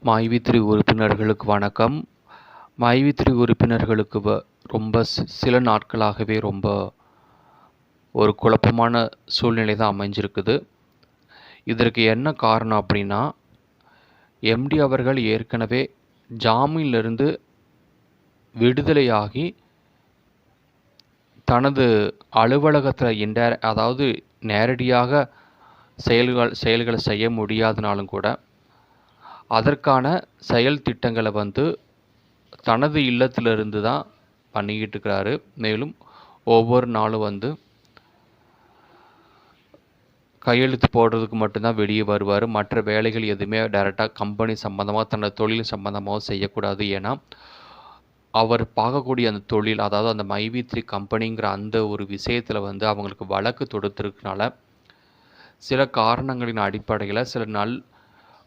மைவி3 உறுப்பினர்களுக்கு வணக்கம். மைவி3 உறுப்பினர்களுக்கு ரொம்ப சில நாட்களாகவே ரொம்ப ஒரு குழப்பமான சூழ்நிலை தான் அமைஞ்சிருக்குது. இதற்கு என்ன காரணம் அப்படின்னா, எம்டி அவர்கள் ஏற்கனவே ஜாமீனிலிருந்து விடுதலையாகி தனது அலுவலகத்தில் அதாவது நேரடியாக செயல்களை செய்ய முடியாதனாலும் கூட அதற்கான செயல் திட்டங்களை தனது இல்லத்திலிருந்து தான் பண்ணிக்கிட்டு இருக்கிறாரு. மேலும் ஒவ்வொரு நாளும் கையெழுத்து போடுறதுக்கு மட்டும்தான் வெளியே வருவார். மற்ற வேலைகள் எதுவுமே டைரெக்டாக கம்பெனி சம்மந்தமாக தனது தொழில் சம்மந்தமாக செய்யக்கூடாது. ஏன்னா அவர் பார்க்கக்கூடிய அந்த தொழில், அதாவது அந்த மைவி3 கம்பெனிங்கிற அந்த ஒரு விஷயத்தில் அவங்களுக்கு வழக்கு தொடுத்திருக்கனால சில காரணங்களின் அடிப்படையில், சில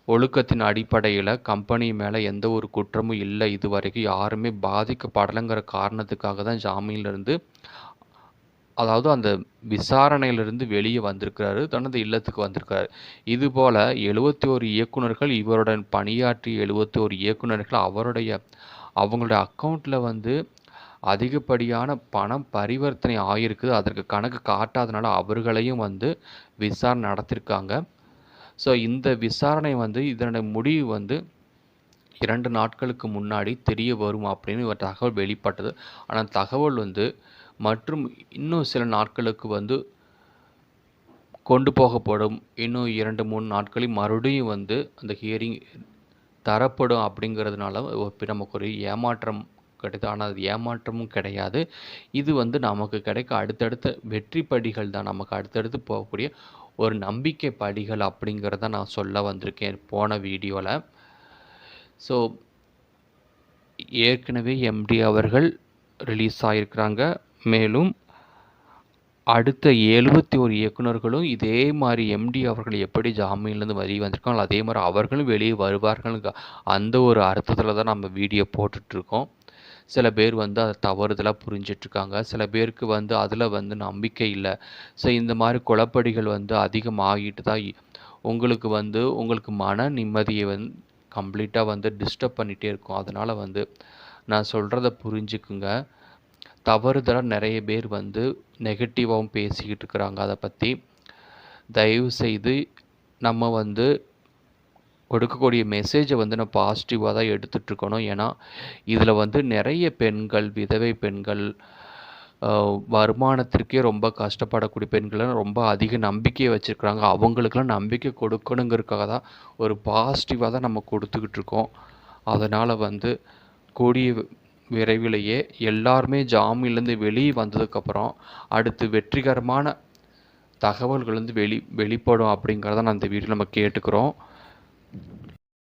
ஒழுக்கத்தின் அடிப்படையில் கம்பெனி மேலே எந்த ஒரு குற்றமும் இல்லை, இது வரைக்கும் யாருமே பாதிக்கப்படலைங்கிற காரணத்துக்காக தான் ஜாமீன்லேருந்து, அதாவது அந்த விசாரணையிலிருந்து வெளியே வந்திருக்கிறாரு, தனது இல்லத்துக்கு வந்திருக்கிறாரு. இதுபோல் 71 இயக்குநர்கள், இவருடன் பணியாற்றிய 71 இயக்குநர்கள் அவங்களுடைய அக்கௌண்ட்டில் அதிகப்படியான பணம் பரிவர்த்தனை ஆகியிருக்குது. அதற்கு கணக்கு காட்டாதனால அவர்களையும் விசாரணை நடத்தியிருக்காங்க. ஸோ இந்த விசாரணை இதனுடைய முடிவு 2 நாட்களுக்கு முன்னாடி தெரிய வரும் அப்படின்னு ஒரு தகவல் வெளிப்பட்டது. ஆனால் தகவல் மற்றும் இன்னும் சில நாட்களுக்கு கொண்டு போகப்படும். இன்னும் 2-3 நாட்களில் மறுபடியும் அந்த ஹியரிங் தரப்படும். அப்படிங்கிறதுனால நமக்கு ஒரு ஏமாற்றம் கிடையாது. ஆனால் அது ஏமாற்றமும் கிடையாது. இது நமக்கு கிடைக்க அடுத்தடுத்த வெற்றி படிகள் தான், நமக்கு அடுத்தடுத்து போகக்கூடிய ஒரு நம்பிக்கை படிகள் அப்படிங்கிறத நான் சொல்ல வந்திருக்கேன் போன வீடியோவில். ஸோ ஏற்கனவே எம்டி அவர்கள் ரிலீஸ் ஆகியிருக்கிறாங்க. மேலும் அடுத்த 71 இயக்குநர்களும் இதே மாதிரி எம்டி அவர்கள் எப்படி ஜாமீன்லேருந்து வெளியே வந்திருக்காங்களோ அதே மாதிரி அவர்களும் வெளியே வருவார்கள். அந்த ஒரு அர்த்தத்தில் தான் நம்ம வீடியோ போட்டுட்ருக்கோம். சில பேர் அதை தவறுதலாக புரிஞ்சிட்ருக்காங்க. சில பேருக்கு அதில் நம்பிக்கை இல்லை. ஸோ இந்த மாதிரி குழப்படிகள் அதிகமாகிட்டு தான் உங்களுக்கு மன நிம்மதியை கம்ப்ளீட்டாக டிஸ்டர்ப் பண்ணிகிட்டே இருக்கும். அதனால் நான் சொல்கிறத புரிஞ்சுக்குங்க. தவறுதலாக நிறைய பேர் நெகட்டிவாகவும் பேசிக்கிட்டு இருக்கிறாங்க. அதை பற்றி தயவுசெய்து நம்ம கொடுக்கக்கூடிய மெசேஜை நம்ம பாசிட்டிவாக தான் எடுத்துகிட்ருக்கணும். ஏன்னா இதில் நிறைய பெண்கள், விதவை பெண்கள், வருமானத்திற்கே ரொம்ப கஷ்டப்படக்கூடிய பெண்கள்லாம் ரொம்ப அதிக நம்பிக்கையை வச்சுருக்குறாங்க. அவங்களுக்கெல்லாம் நம்பிக்கை கொடுக்கணுங்கிறதுக்காக தான் ஒரு பாசிட்டிவாக தான் நம்ம கொடுத்துக்கிட்டு இருக்கோம். அதனால் கூடிய விரைவிலேயே எல்லாருமே ஜாமீன்லேருந்து வெளியே வந்ததுக்கப்புறம் அடுத்து வெற்றிகரமான தகவல்கள் வெளிப்படும் அப்படிங்கிறத நான் இந்த வீடியோவில் நம்ம கேட்டுக்கிறோம்.